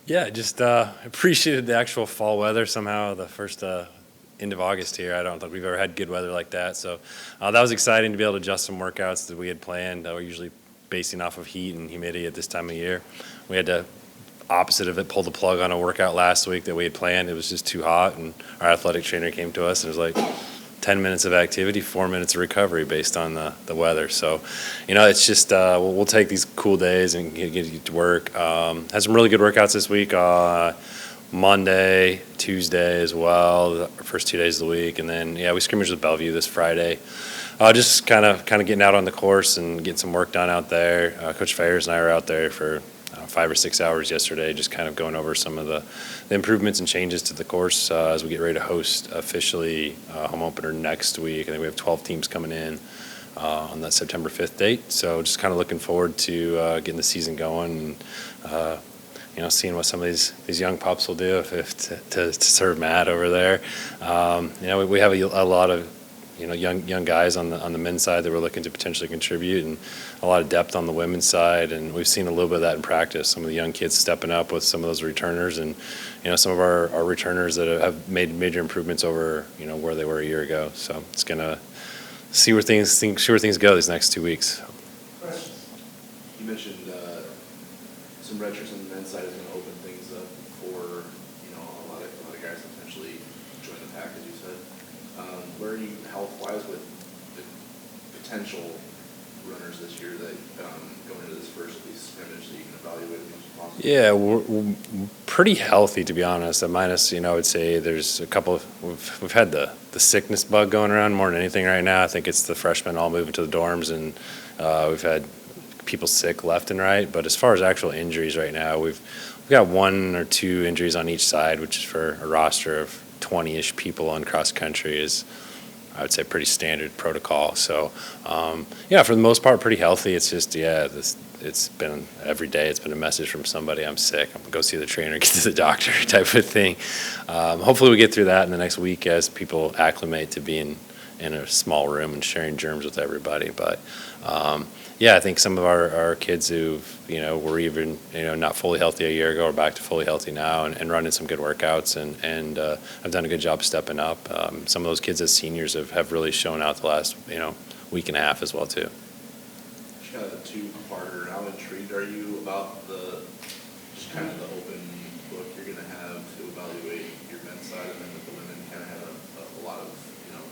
Yeah, just appreciated the actual fall weather. Somehow, the first end of August here, I don't think we've ever had good weather like that. So that was exciting to be able to adjust some workouts that we had planned. We're usually basing off of heat and humidity at this time of year. We had to opposite of it pull the plug on a workout last week that we had planned. It was just too hot, and our athletic trainer came to us and was like, 10 minutes of activity, 4 minutes of recovery based on the weather. So, it's just we'll take these cool days and get to work. Had some really good workouts this week. Monday, Tuesday as well, the first 2 days of the week, and then we scrimmaged with Bellevue this Friday. Just kind of getting out on the course and getting some work done out there. Coach Fayers and I were out there for 5 or 6 hours yesterday, just kind of going over some of the improvements and changes to the course as we get ready to host officially home opener next week. I think we have 12 teams coming in on that September 5th date. So just kind of looking forward to getting the season going and seeing what some of these young pups will do if to serve Matt over there. We have a lot of young guys on the men's side that we're looking to potentially contribute, and a lot of depth on the women's side, and we've seen a little bit of that in practice. Some of the young kids stepping up with some of those returners, and some of our returners that have made major improvements over where they were a year ago. So it's gonna see where things go these next 2 weeks. You mentioned some redshirts on the men's side is going to open things up for a lot of guys to potentially join the pack, as you said. Where are you health-wise with the potential runners this year that going into this first at least scrimmage that you can evaluate as much as possible? Yeah, we're pretty healthy, to be honest. Minus, I would say there's a couple. We've had the sickness bug going around more than anything right now. I think it's the freshmen all moving to the dorms, and we've had people sick left and right. But as far as actual injuries right now, we've got 1 or 2 injuries on each side, which is for a roster of 20-ish people on cross country is, I would say, pretty standard protocol. So, for the most part, pretty healthy. It's just, it's been every day. It's been a message from somebody, I'm sick. I'm going to go see the trainer, get to the doctor type of thing. Hopefully we get through that in the next week as people acclimate to being in a small room and sharing germs with everybody. But, I think some of our kids who were even not fully healthy a year ago are back to fully healthy now and running some good workouts and have done a good job stepping up. Some of those kids as seniors have really shown out the last week and a half as well too. Just kind of a two-parter. How intrigued are you about the open book you're going to have to evaluate your men's side, and then with the women kind of have a lot of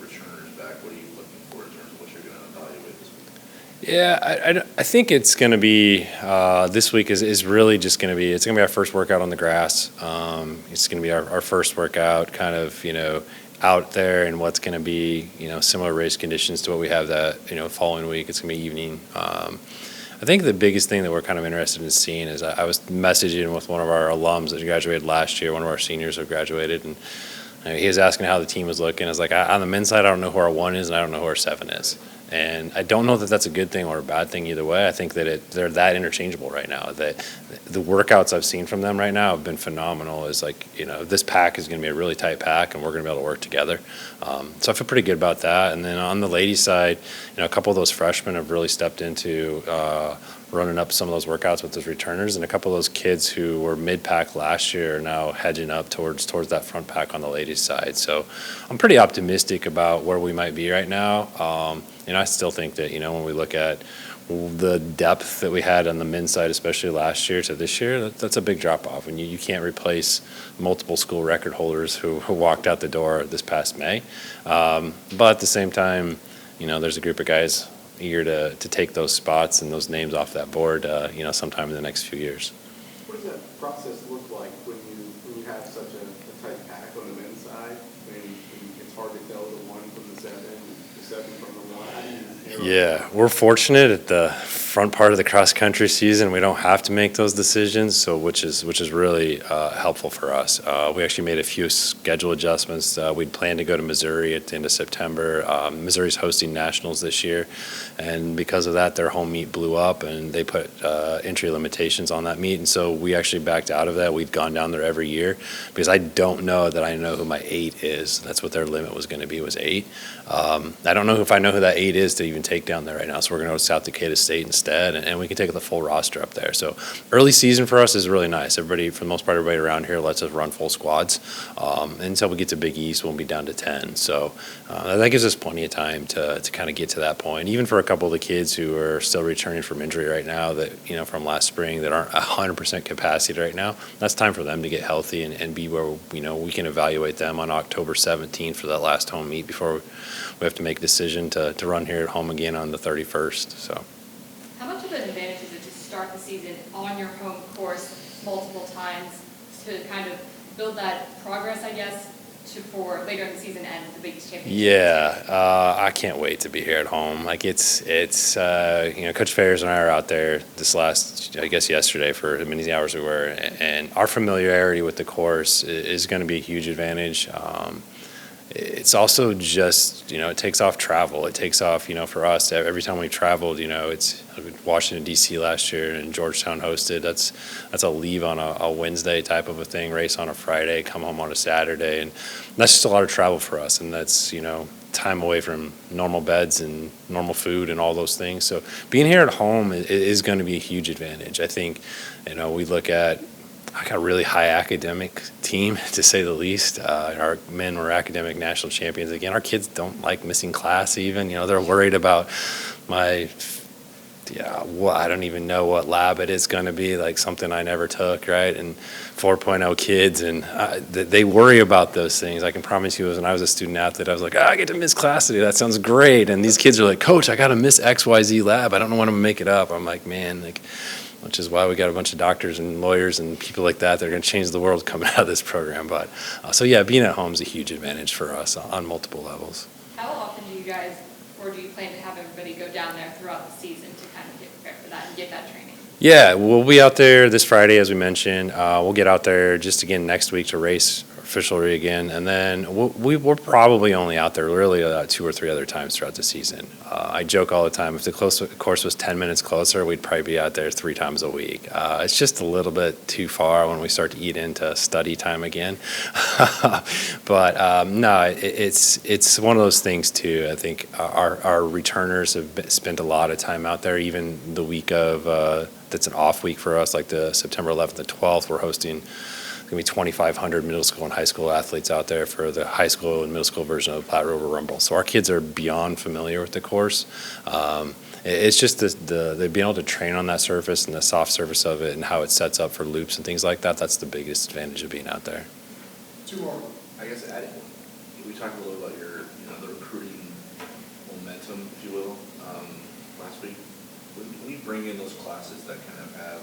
returners back? What are you looking for in terms of what you're going to evaluate this week? Yeah, I think it's going to be this week is really just going to be it's going to be our first workout on the grass. It's going to be our first workout kind of out there in what's going to be similar race conditions to what we have that following week. It's going to be evening. I think the biggest thing that we're kind of interested in seeing is I was messaging with one of our alums that graduated last year, one of our seniors who graduated, and he was asking how the team was looking. I was like, on the men's side, I don't know who our 1 is and I don't know who our 7 is. And I don't know that that's a good thing or a bad thing either way. I think that they're that interchangeable right now. That the workouts I've seen from them right now have been phenomenal. It's like, this pack is going to be a really tight pack, and we're going to be able to work together. So I feel pretty good about that. And then on the ladies' side, a couple of those freshmen have really stepped into running up some of those workouts with those returners, and a couple of those kids who were mid-pack last year are now hedging up towards that front pack on the ladies' side. So I'm pretty optimistic about where we might be right now. I still think that, when we look at the depth that we had on the men's side, especially last year to this year, that's a big drop-off. And you can't replace multiple school record holders who walked out the door this past May. But at the same time, there's a group of guys eager to take those spots and those names off that board, sometime in the next few years. What does that process look like when you have such a tight pack on the men's side? It's hard to tell the 1 from the 7, the 7 from the 1. Yeah, we're fortunate at the front part of the cross country season. We don't have to make those decisions, so which is really helpful for us. We actually made a few schedule adjustments. We'd planned to go to Missouri at the end of September. Missouri's hosting nationals this year, and because of that, their home meet blew up, and they put entry limitations on that meet, and so we actually backed out of that. We've gone down there every year because I don't know that I know who my 8 is. That's what their limit was going to be, was 8. I I don't know if I know who that 8 is to even take down there right now. So we're going to go to South Dakota State instead, and we can take the full roster up there. So early season for us is really nice. Everybody, for the most part, everybody around here lets us run full squads. Until we get to Big East, we'll be down to 10. So that gives us plenty of time to kind of get to that point. Even for a couple of the kids who are still returning from injury right now, that from last spring, that aren't 100% capacity right now, that's time for them to get healthy and be where we can evaluate them on October 17th for that last home meet before we have to make a decision to run here at home again on the 31st. So, how much of an advantage is it to start the season on your home course multiple times to kind of build that progress, I guess, for later in the season and the Big East championship? Yeah, I can't wait to be here at home. Like it's Coach Ferris and I are out there this last, I guess yesterday for as many hours we were, and our familiarity with the course is going to be a huge advantage. It's also just, it takes off travel. It takes off, for us, every time we traveled, it's Washington, D.C. last year and Georgetown hosted. That's a leave on a Wednesday type of a thing, race on a Friday, come home on a Saturday. And that's just a lot of travel for us. And that's, time away from normal beds and normal food and all those things. So being here at home is going to be a huge advantage. I think, we look at, I got a really high academic team, to say the least. Our men were academic national champions again. Our kids don't like missing class even. They're worried about I don't even know what lab it is going to be, like something I never took, right? And 4.0 kids, and they worry about those things. I can promise you, when I was a student athlete, I was like, I get to miss class today. That sounds great. And these kids are like, Coach, I got to miss XYZ lab. I don't know when I'm going to make it up. I'm like, man, which is why we got a bunch of doctors and lawyers and people like that are going to change the world coming out of this program. But being at home is a huge advantage for us on multiple levels. How often do you guys, or do you plan to have everybody go down there throughout the season to kind of get prepared for that and get that training? Yeah, we'll be out there this Friday, as we mentioned. We'll get out there just again next week to race officially again, and then we're probably only out there really 2 or 3 other times throughout the season. I joke all the time, if the course was 10 minutes closer, we'd probably be out there 3 times a week. It's just a little bit too far when we start to eat into study time again. But no, it's one of those things too. I think our returners have spent a lot of time out there, even the week of that's an off week for us, like the September 11th and 12th, we're hosting going to be 2,500 middle school and high school athletes out there for the high school and middle school version of the Platte River Rumble. So our kids are beyond familiar with the course. It's just the being able to train on that surface and the soft surface of it and how it sets up for loops and things like that. That's the biggest advantage of being out there. 2 more. I guess we talked a little about your, the recruiting momentum, if you will, last week. When you bring in those classes that kind of have,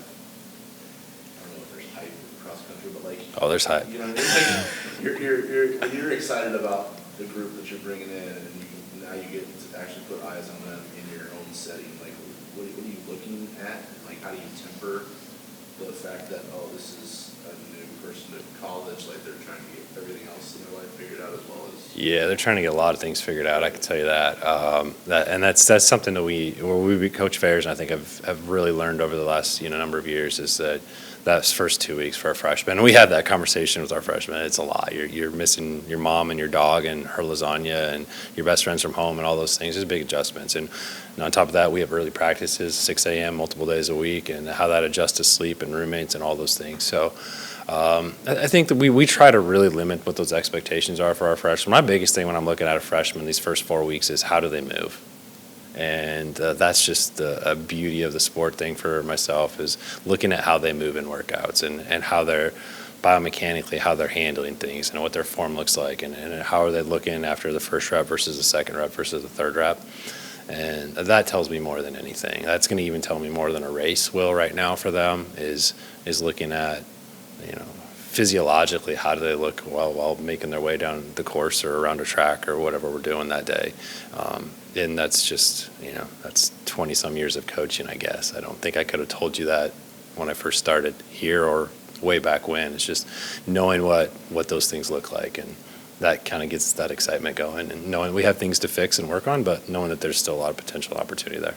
I don't know if there's hype cross country, but there's hype. You know what I mean? Like you're excited about the group that you're bringing in, and now you get to actually put eyes on them in your own setting. Like, what are you looking at? Like, how do you temper the fact that this is a new person at college? Like, they're trying to get everything else in their life figured out as well as. Yeah, they're trying to get a lot of things figured out. I can tell you that. That's something that we Coach Ferris and I think have really learned over the last number of years is that's first 2 weeks for our freshmen. And we had that conversation with our freshmen. It's a lot. You're missing your mom and your dog and her lasagna and your best friends from home and all those things. There's big adjustments. And on top of that, we have early practices, 6 a.m. multiple days a week, and how that adjusts to sleep and roommates and all those things. So I think that we try to really limit what those expectations are for our freshmen. My biggest thing when I'm looking at a freshman these first 4 weeks is how do they move? And that's just a beauty of the sport thing for myself is looking at how they move in workouts and how they're biomechanically, how they're handling things and what their form looks like and how are they looking after the first rep versus the second rep versus the third rep. And that tells me more than anything. That's going to even tell me more than a race will right now for them is looking at, physiologically, how do they look while making their way down the course or around a track or whatever we're doing that day. And that's just, that's 20-some years of coaching, I guess. I don't think I could have told you that when I first started here or way back when. It's just knowing what those things look like, and that kind of gets that excitement going, and knowing we have things to fix and work on, but knowing that there's still a lot of potential opportunity there.